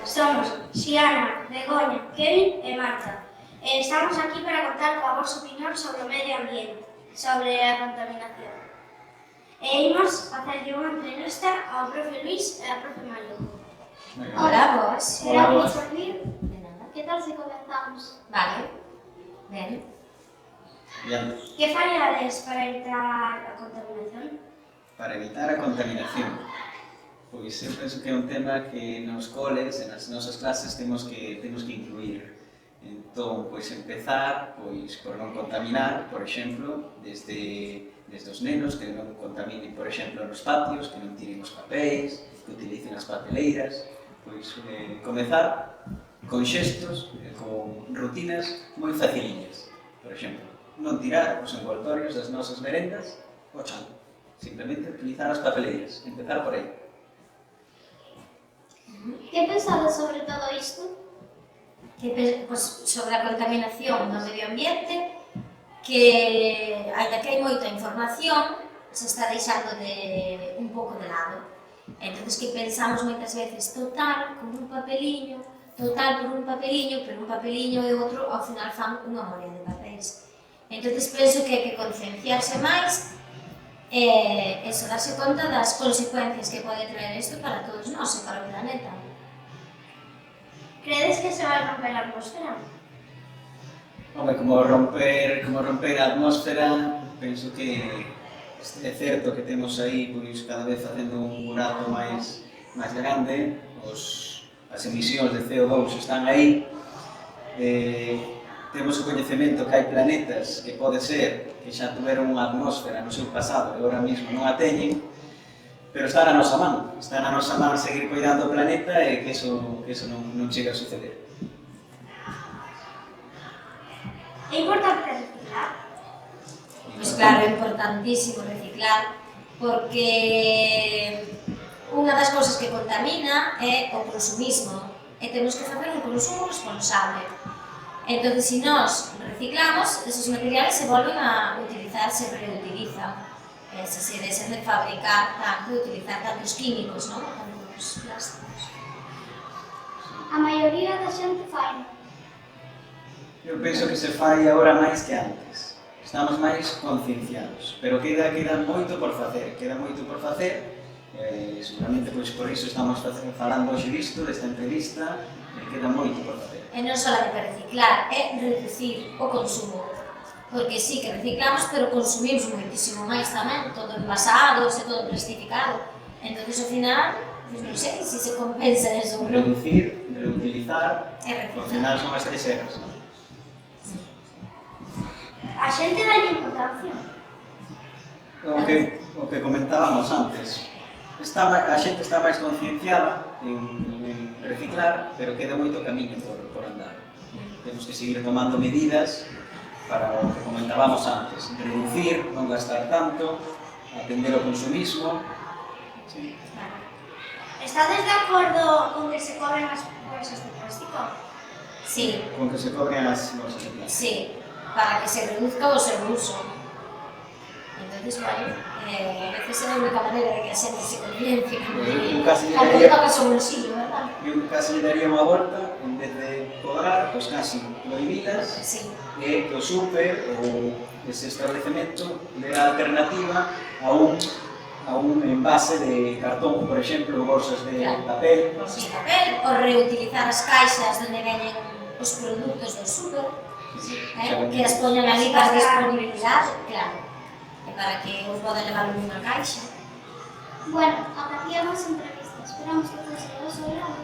Somos Xiana, Begoña, Kevin e Marta. Estamos aquí para contar a vosa opinión sobre o medio ambiente, sobre a contaminación. E imos facerlle unha entrevista ao profe Luís e á profe Mario. Hola, vos. Hola, vos. De nada. Que tal se comenzamos? Vale. Ben. Bien, Que faríades para evitar a contaminación? para evitar a contaminación, pois eu penso que é un tema que nos coles, nas nosas clases, temos que incluir. Entón, pois empezar por non contaminar, por exemplo, desde os nenos, que non contaminen, por exemplo, nos patios, que non tiren os papéis, que utilicen as papeleiras, pois comezar con xestos, con rutinas moi faciliñas. Por exemplo, non tirar os envoltorios das nosas merendas ao chan. Simplemente utilizar as papeleiras, empezar por aí. Que pensades sobre todo isto? Pues, sobre a contaminación do medio ambiente, que, ainda que hai moita información, se está deixando un pouco de lado. Entón, que pensamos moitas veces, total, con un papeliño, total por un papeliño, pero un papeliño e outro, ao final fan unha morea de papéis. Entón, penso que hai que concienciarse máis e darse conta das consecuencias que pode traer isto para todos nós e para o planeta. Credes que se vai romper a atmosfera? Home, como romper a atmósfera, penso que é certo que temos aí pois, cada vez facendo un burato máis grande, as emisións de CO2 están aí, temos o coñecemento que hai planetas que pode ser que xa tuveron unha atmósfera no seu pasado e agora mesmo non a teñen, pero está na nosa man seguir cuidando o planeta e que eso non chega a suceder. É importante reciclar? Pois claro, é importantísimo reciclar, porque unha das cousas que contamina é o consumismo e temos que facer un consumo responsable. Entón, se nós reciclamos, esos materiales se volven a utilizar, se reutilizan. Se deixan de fabricar tanto, de utilizar tantos químicos, non? Tantos plásticos. A maioría da xente fai. Eu penso que se fai agora máis que antes. Estamos máis concienciados, pero queda moito por facer, seguramente pois por iso estamos falando hoxe disto, desta entrevista, queda moito por facer. E non solamente reciclar, é reducir o consumo. Porque sí que reciclamos, pero consumimos moitísimo máis tamén, todo envasados e todo plastificado. Entón, ao final, non sei se compensa eso ou non. Reducir, reutilizar, ao final son as tres eras, non? A xente dalle importancia? O que comentábamos antes, a xente está máis concienciada en reciclar, pero queda moito camiño por andar. Temos que seguir tomando medidas para o que comentábamos antes, reducir, non gastar tanto, atender o consumismo. Sí. Estades de acordo con que se cobren as bolsas de plástico? Sí, Con que se cobren as bolsas de plástico. sí, para que se reduzca o seu uso. Entonces, bueno, a veces é a única maneira de que a xente se conciencie cando toca o seu bolsillo, verdad? Eu casi lle daría unha volta, en vez de cobrar, pois casi prohibilas, Sí. e que o súper ou ese establecemento dera alternativa a un envase de cartón, por exemplo, bolsas de papel. Bolsas de papel, ou reutilizar as caixas onde veñen os produtos do súper, que as poñan ali para disponibilidade, claro, e para que os poden levar nunha caixa. Bueno, ata aquí a máis entrevistas. Esperamos que todo se do seu lado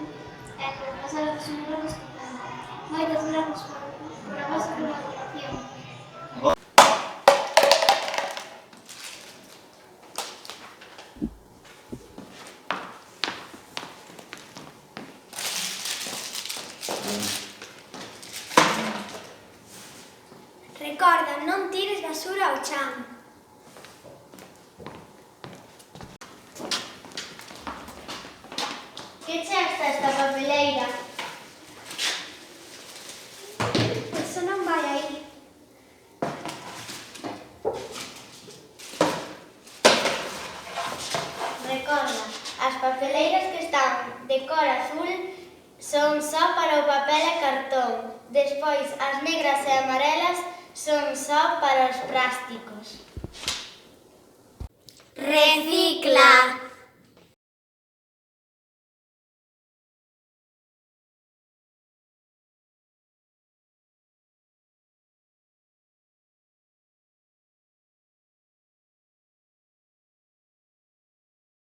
e que o pasado dos números escutando. Moitas grazas por a vosa colaboración. Recorda, non tires basura ao chan. Que chea está esta papeleira? Eso non vai aí. Recorda, as papeleiras que están de cor azul son só para o papel e cartón. Despois, as negras e amarelas son só para os plásticos. Recicla.